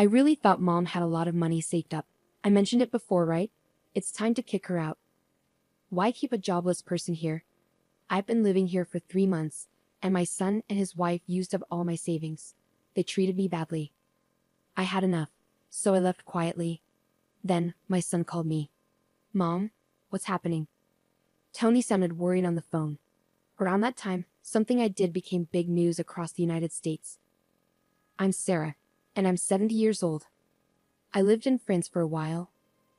I really thought Mom had a lot of money saved up. I mentioned it before, right? It's time to kick her out. Why keep a jobless person here? I've been living here for 3 months, and my son and his wife used up all my savings. They treated me badly. I had enough, so I left quietly. Then, my son called me. Mom, what's happening? Tony sounded worried on the phone. Around that time, something I did became big news across the United States. I'm Sarah, and I'm 70 years old. I lived in France for a while,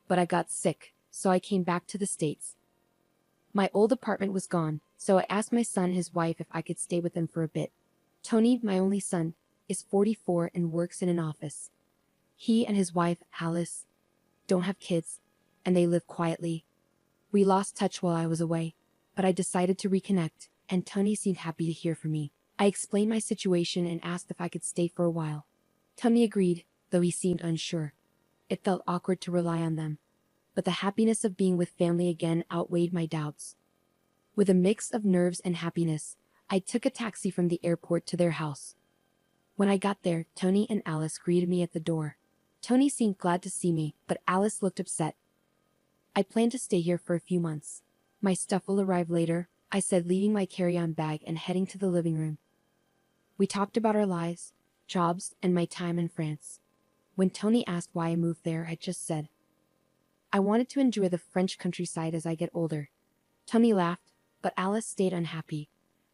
but I got sick, so I came back to the States. My old apartment was gone, so I asked my son and his wife if I could stay with them for a bit. Tony, my only son, is 44 and works in an office. He and his wife, Alice, don't have kids, and they live quietly. We lost touch while I was away, but I decided to reconnect, and Tony seemed happy to hear from me. I explained my situation and asked if I could stay for a while. Tony agreed, though he seemed unsure. It felt awkward to rely on them, but the happiness of being with family again outweighed my doubts. With a mix of nerves and happiness, I took a taxi from the airport to their house. When I got there, Tony and Alice greeted me at the door. Tony seemed glad to see me, but Alice looked upset. I plan to stay here for a few months. My stuff will arrive later, I said, leaving my carry-on bag and heading to the living room. We talked about our lives, jobs, and my time in France. When Tony asked why I moved there, I just said, I wanted to enjoy the French countryside as I get older. Tony laughed, but Alice stayed unhappy.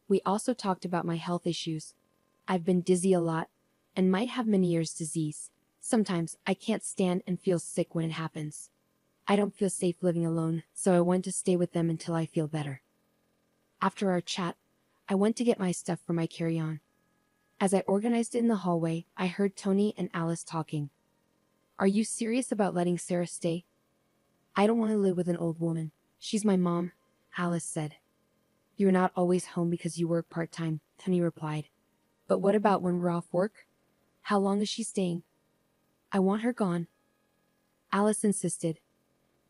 We also talked about my health issues. I've been dizzy a lot, and might have Meniere's disease. Sometimes I can't stand and feel sick when it happens. I don't feel safe living alone, so I want to stay with them until I feel better. After our chat, I went to get my stuff for my carry-on. As I organized it in the hallway, I heard Tony and Alice talking. Are you serious about letting Sarah stay? I don't want to live with an old woman. She's my mom, Alice said. You're not always home because you work part-time, Tony replied. But what about when we're off work? How long is she staying? I want her gone. Alice insisted.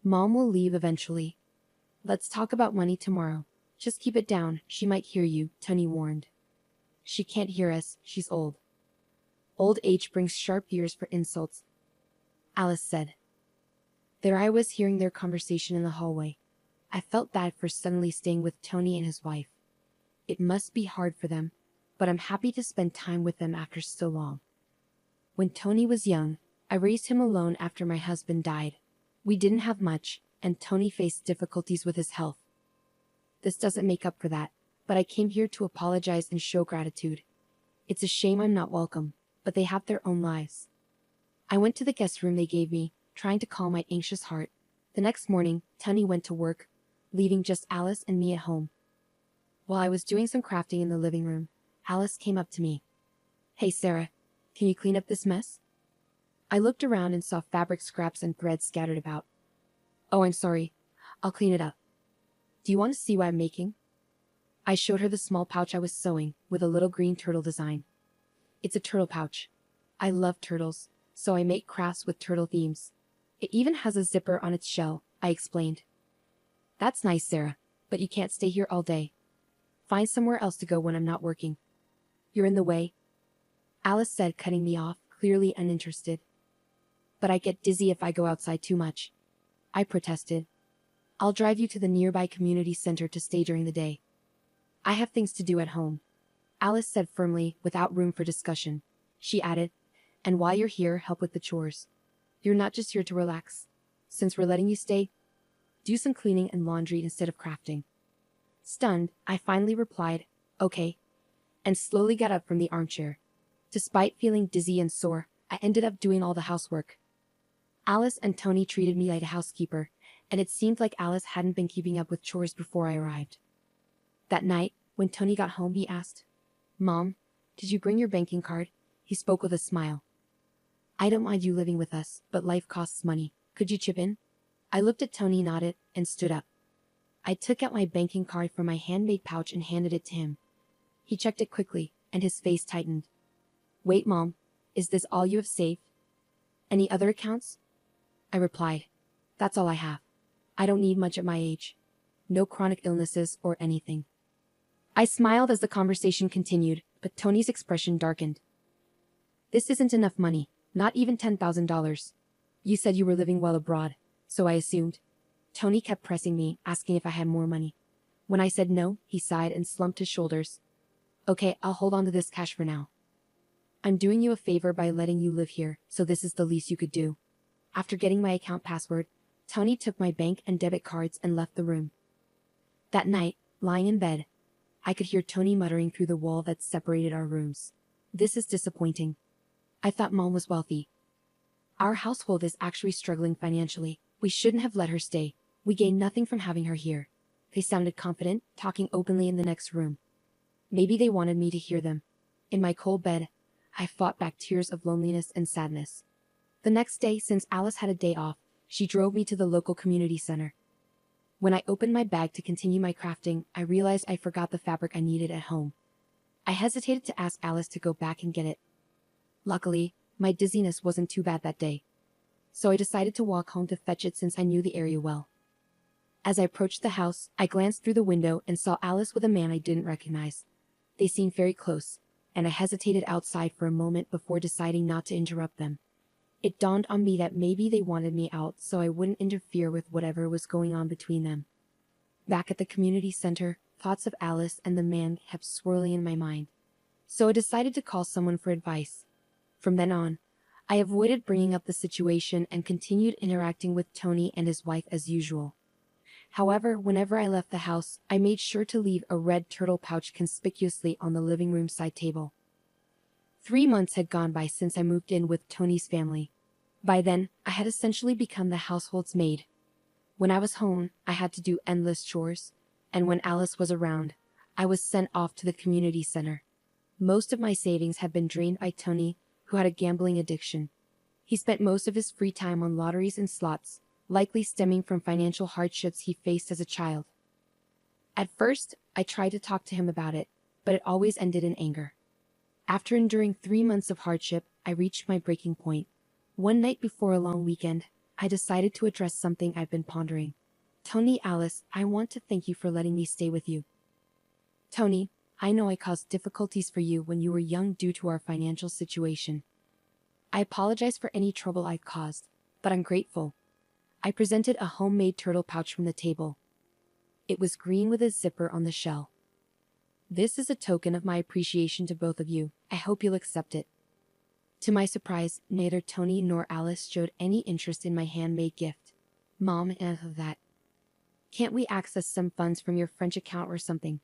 Mom will leave eventually. Let's talk about money tomorrow. Just keep it down, she might hear you, Tony warned. She can't hear us, she's old. Old age brings sharp ears for insults, Alice said. There I was hearing their conversation in the hallway. I felt bad for suddenly staying with Tony and his wife. It must be hard for them, but I'm happy to spend time with them after so long. When Tony was young, I raised him alone after my husband died. We didn't have much, and Tony faced difficulties with his health. This doesn't make up for that, but I came here to apologize and show gratitude. It's a shame I'm not welcome, but they have their own lives. I went to the guest room they gave me, trying to calm my anxious heart. The next morning, Tony went to work, leaving just Alice and me at home. While I was doing some crafting in the living room, Alice came up to me. Hey Sarah, can you clean up this mess? I looked around and saw fabric scraps and threads scattered about. Oh, I'm sorry. I'll clean it up. Do you want to see what I'm making? I showed her the small pouch I was sewing, with a little green turtle design. It's a turtle pouch. I love turtles, so I make crafts with turtle themes. It even has a zipper on its shell, I explained. That's nice, Sarah, but you can't stay here all day. Find somewhere else to go when I'm not working. You're in the way, Alice said, cutting me off, clearly uninterested. But I get dizzy if I go outside too much, I protested. I'll drive you to the nearby community center to stay during the day. I have things to do at home, Alice said firmly, without room for discussion. She added, and while you're here, help with the chores. You're not just here to relax. Since we're letting you stay, do some cleaning and laundry instead of crafting. Stunned, I finally replied, okay, and slowly got up from the armchair. Despite feeling dizzy and sore, I ended up doing all the housework. Alice and Tony treated me like a housekeeper, and it seemed like Alice hadn't been keeping up with chores before I arrived. That night, when Tony got home, he asked, Mom, did you bring your banking card? He spoke with a smile. I don't mind you living with us, but life costs money. Could you chip in? I looked at Tony, nodded, and stood up. I took out my banking card from my handmade pouch and handed it to him. He checked it quickly, and his face tightened. Wait, Mom, is this all you have saved? Any other accounts? I replied, that's all I have. I don't need much at my age. No chronic illnesses or anything. I smiled as the conversation continued, but Tony's expression darkened. This isn't enough money, Not even $10,000. You said you were living well abroad, so I assumed. Tony kept pressing me, asking if I had more money. When I said no, he sighed and slumped his shoulders. Okay, I'll hold on to this cash for now. I'm doing you a favor by letting you live here, so this is the least you could do. After getting my account password, Tony took my bank and debit cards and left the room. That night, lying in bed, I could hear Tony muttering through the wall that separated our rooms. This is disappointing. I thought Mom was wealthy. Our household is actually struggling financially. We shouldn't have let her stay. We gain nothing from having her here. They sounded confident, talking openly in the next room. Maybe they wanted me to hear them. In my cold bed, I fought back tears of loneliness and sadness. The next day, since Alice had a day off, she drove me to the local community center. When I opened my bag to continue my crafting, I realized I forgot the fabric I needed at home. I hesitated to ask Alice to go back and get it. Luckily, my dizziness wasn't too bad that day, so I decided to walk home to fetch it since I knew the area well. As I approached the house, I glanced through the window and saw Alice with a man I didn't recognize. They seemed very close, and I hesitated outside for a moment before deciding not to interrupt them. It dawned on me that maybe they wanted me out so I wouldn't interfere with whatever was going on between them. Back at the community center, thoughts of Alice and the man kept swirling in my mind, so I decided to call someone for advice. From then on, I avoided bringing up the situation and continued interacting with Tony and his wife as usual. However, whenever I left the house, I made sure to leave a red turtle pouch conspicuously on the living room side table. 3 months had gone by since I moved in with Tony's family. By then, I had essentially become the household's maid. When I was home, I had to do endless chores, and when Alice was around, I was sent off to the community center. Most of my savings had been drained by Tony, who had a gambling addiction. He spent most of his free time on lotteries and slots, likely stemming from financial hardships he faced as a child. At first, I tried to talk to him about it, but it always ended in anger. After enduring 3 months of hardship, I reached my breaking point. One night before a long weekend, I decided to address something I've been pondering. Tony, Alice, I want to thank you for letting me stay with you. Tony, I know I caused difficulties for you when you were young due to our financial situation. I apologize for any trouble I've caused, but I'm grateful. I presented a homemade turtle pouch from the table. It was green with a zipper on the shell. This is a token of my appreciation to both of you. I hope you'll accept it. To my surprise, neither Tony nor Alice showed any interest in my handmade gift. Mom, enough of that. Can't we access some funds from your French account or something?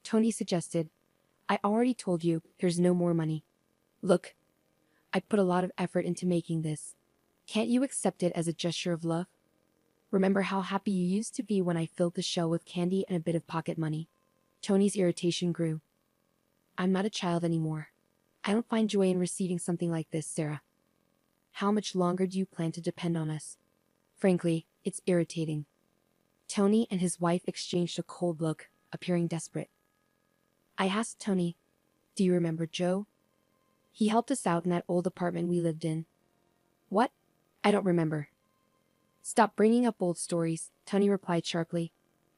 Tony suggested. I already told you, there's no more money. Look, I put a lot of effort into making this. Can't you accept it as a gesture of love? Remember how happy you used to be when I filled the shell with candy and a bit of pocket money? Tony's irritation grew. I'm not a child anymore. I don't find joy in receiving something like this, Sarah. How much longer do you plan to depend on us? Frankly, it's irritating. Tony and his wife exchanged a cold look, appearing desperate. I asked Tony, do you remember Joe? He helped us out in that old apartment we lived in. What? I don't remember. Stop bringing up old stories, Tony replied sharply.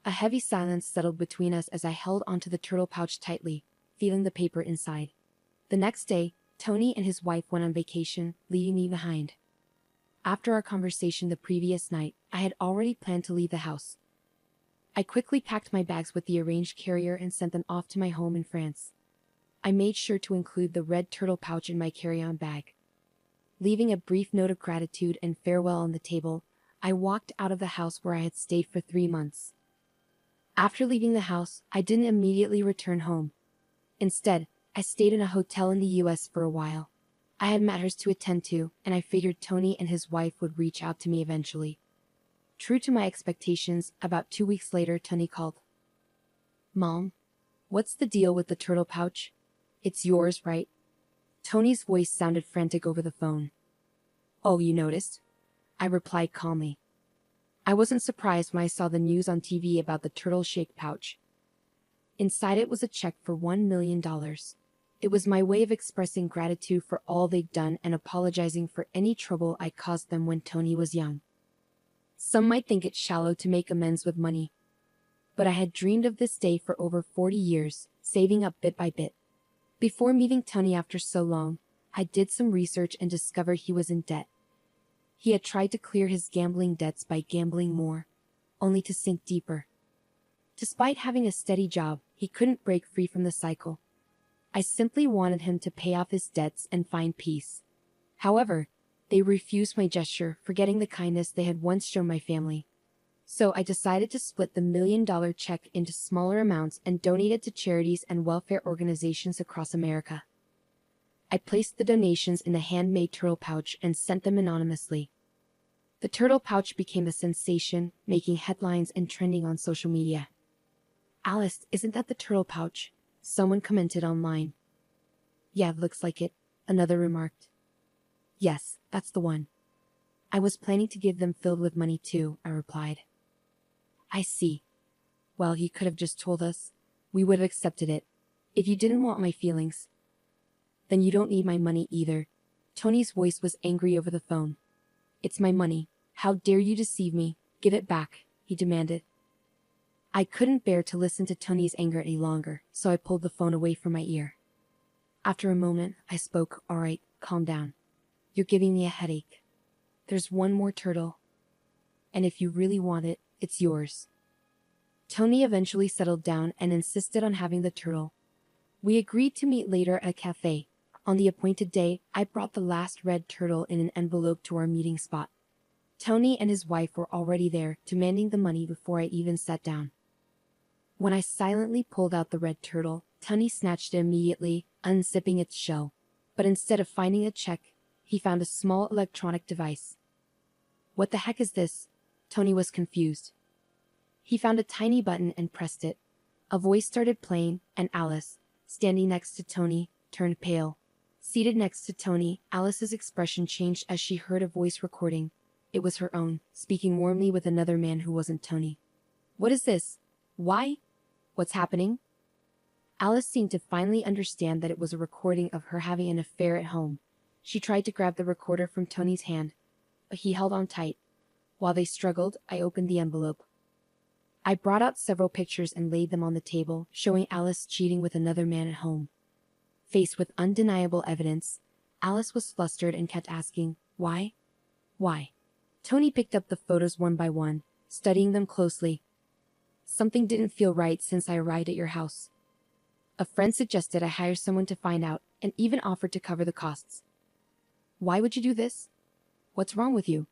A heavy silence settled between us as I held onto the turtle pouch tightly, feeling the paper inside. The next day, Tony and his wife went on vacation, leaving me behind. After our conversation the previous night, I had already planned to leave the house. I quickly packed my bags with the arranged carrier and sent them off to my home in France. I made sure to include the red turtle pouch in my carry-on bag. Leaving a brief note of gratitude and farewell on the table, I walked out of the house where I had stayed for 3 months. After leaving the house, I didn't immediately return home. Instead, I stayed in a hotel in the US for a while. I had matters to attend to, and I figured Tony and his wife would reach out to me eventually. True to my expectations, about 2 weeks later, Tony called. Mom, what's the deal with the turtle pouch? It's yours, right? Tony's voice sounded frantic over the phone. Oh, you noticed? I replied calmly. I wasn't surprised when I saw the news on TV about the turtle-shaped pouch. Inside it was a check for $1 million. It was my way of expressing gratitude for all they'd done and apologizing for any trouble I caused them when Tony was young. Some might think it shallow to make amends with money, but I had dreamed of this day for over 40 years, saving up bit by bit. Before meeting Tony after so long, I did some research and discovered he was in debt. He had tried to clear his gambling debts by gambling more, only to sink deeper. Despite having a steady job, he couldn't break free from the cycle. I simply wanted him to pay off his debts and find peace. However, they refused my gesture, forgetting the kindness they had once shown my family. So I decided to split the $1 million check into smaller amounts and donate it to charities and welfare organizations across America. I placed the donations in a handmade turtle pouch and sent them anonymously. The turtle pouch became a sensation, making headlines and trending on social media. "Alice, isn't that the turtle pouch?" someone commented online. "Yeah, looks like it," another remarked. "Yes, that's the one. I was planning to give them filled with money too," I replied. "I see. Well, you could have just told us. We would have accepted it. If you didn't want my feelings, then you don't need my money either." Tony's voice was angry over the phone. "It's my money. How dare you deceive me? Give it back," he demanded. I couldn't bear to listen to Tony's anger any longer, so I pulled the phone away from my ear. After a moment, I spoke. "All right, calm down. You're giving me a headache. There's one more turtle. And if you really want it, it's yours." Tony eventually settled down and insisted on having the turtle. We agreed to meet later at a cafe. On the appointed day, I brought the last red turtle in an envelope to our meeting spot. Tony and his wife were already there, demanding the money before I even sat down. When I silently pulled out the red turtle, Tony snatched it immediately, unzipping its shell. But instead of finding a check, he found a small electronic device. "What the heck is this?" Tony was confused. He found a tiny button and pressed it. A voice started playing, and Alice, standing next to Tony, turned pale. Seated next to Tony, Alice's expression changed as she heard a voice recording. It was her own, speaking warmly with another man who wasn't Tony. "What is this? Why? What's happening?" Alice seemed to finally understand that it was a recording of her having an affair at home. She tried to grab the recorder from Tony's hand, but he held on tight. While they struggled, I opened the envelope. I brought out several pictures and laid them on the table, showing Alice cheating with another man at home. Faced with undeniable evidence, Alice was flustered and kept asking, "Why? Why?" Tony picked up the photos one by one, studying them closely. "Something didn't feel right since I arrived at your house. A friend suggested I hire someone to find out, and even offered to cover the costs." "Why would you do this? What's wrong with you?"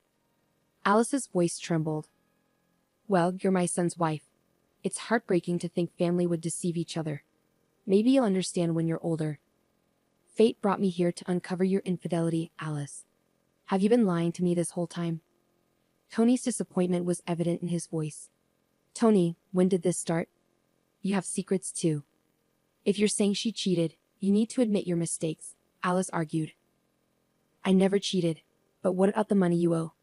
Alice's voice trembled. "Well, you're my son's wife. It's heartbreaking to think family would deceive each other. Maybe you'll understand when you're older. Fate brought me here to uncover your infidelity, Alice. Have you been lying to me this whole time?" Tony's disappointment was evident in his voice. "Tony, when did this start? You have secrets too. If you're saying she cheated, you need to admit your mistakes," Alice argued. "I never cheated, but what about the money you owe?"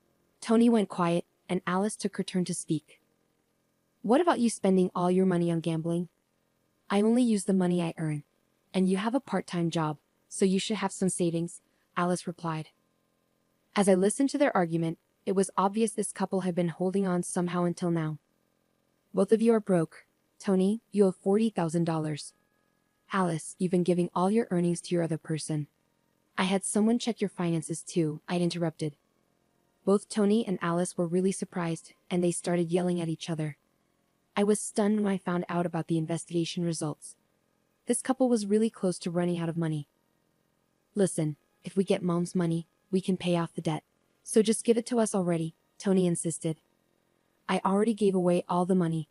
Tony went quiet, and Alice took her turn to speak. "What about you spending all your money on gambling?" "I only use the money I earn, and you have a part-time job, so you should have some savings," Alice replied. As I listened to their argument, it was obvious this couple had been holding on somehow until now. "Both of you are broke. Tony, you owe $40,000. Alice, you've been giving all your earnings to your other person." "I had someone check your finances too," I interrupted. Both Tony and Alice were really surprised, and they started yelling at each other. I was stunned when I found out about the investigation results. This couple was really close to running out of money. "Listen, if we get Mom's money, we can pay off the debt. So just give it to us already," Tony insisted. "I already gave away all the money.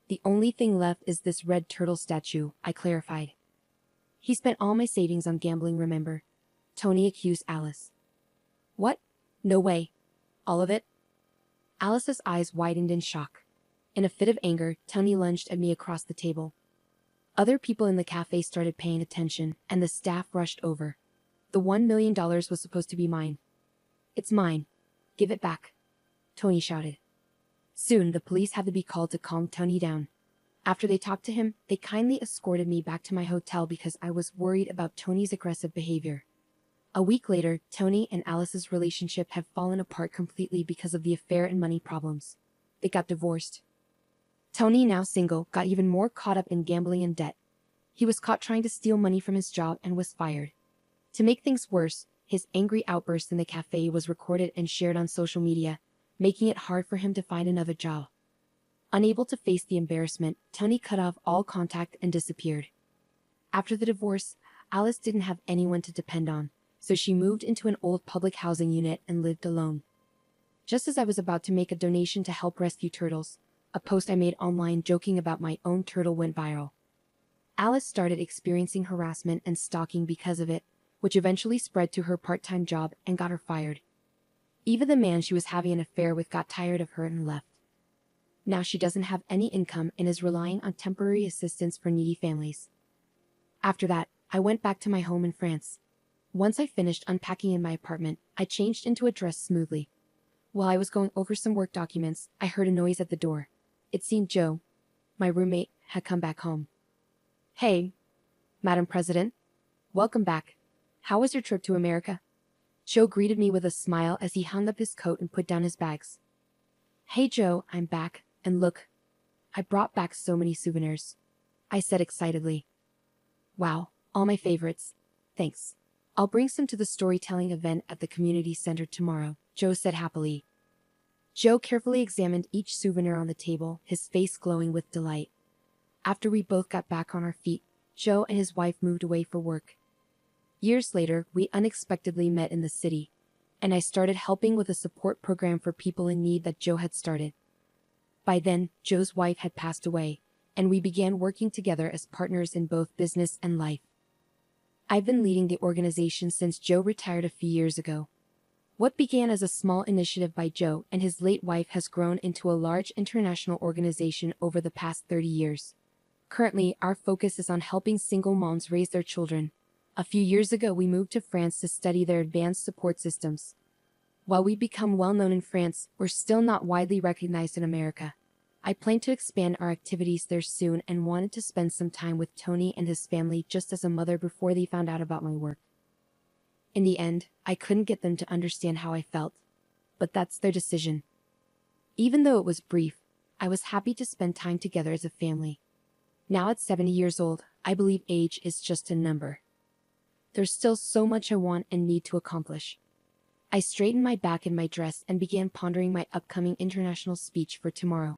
The only thing left is this red turtle statue," I clarified. "He spent all my savings on gambling, remember?" Tony accused Alice. "What? No way. All of it?" Alice's eyes widened in shock. In a fit of anger, Tony lunged at me across the table. Other people in the cafe started paying attention, and the staff rushed over. "The $1 million was supposed to be mine." "It's mine. Give it back," Tony shouted. Soon, the police had to be called to calm Tony down. After they talked to him, they kindly escorted me back to my hotel because I was worried about Tony's aggressive behavior. A week later, Tony and Alice's relationship had fallen apart completely because of the affair and money problems. They got divorced. Tony, now single, got even more caught up in gambling and debt. He was caught trying to steal money from his job and was fired. To make things worse, his angry outburst in the cafe was recorded and shared on social media, making it hard for him to find another job. Unable to face the embarrassment, Tony cut off all contact and disappeared. After the divorce, Alice didn't have anyone to depend on, so she moved into an old public housing unit and lived alone. Just as I was about to make a donation to help rescue turtles, a post I made online joking about my own turtle went viral. Alice started experiencing harassment and stalking because of it, which eventually spread to her part-time job and got her fired. Even the man she was having an affair with got tired of her and left. Now she doesn't have any income and is relying on temporary assistance for needy families. After that, I went back to my home in France. Once I finished unpacking in my apartment, I changed into a dress smoothly. While I was going over some work documents, I heard a noise at the door. It seemed Joe, my roommate, had come back home. "Hey, Madam President. Welcome back. How was your trip to America?" Joe greeted me with a smile as he hung up his coat and put down his bags. "Hey Joe, I'm back, and look. I brought back so many souvenirs," I said excitedly. "Wow, all my favorites. Thanks. I'll bring some to the storytelling event at the community center tomorrow," Joe said happily. Joe carefully examined each souvenir on the table, his face glowing with delight. After we both got back on our feet, Joe and his wife moved away for work. Years later, we unexpectedly met in the city, and I started helping with a support program for people in need that Joe had started. By then, Joe's wife had passed away, and we began working together as partners in both business and life. I've been leading the organization since Joe retired a few years ago. What began as a small initiative by Joe and his late wife has grown into a large international organization over the past 30 years. Currently, our focus is on helping single moms raise their children. A few years ago, we moved to France to study their advanced support systems. While we've become well known in France, we're still not widely recognized in America. I plan to expand our activities there soon and wanted to spend some time with Tony and his family just as a mother before they found out about my work. In the end, I couldn't get them to understand how I felt, but that's their decision. Even though it was brief, I was happy to spend time together as a family. Now at 70 years old, I believe age is just a number. There's still so much I want and need to accomplish. I straightened my back in my dress and began pondering my upcoming international speech for tomorrow.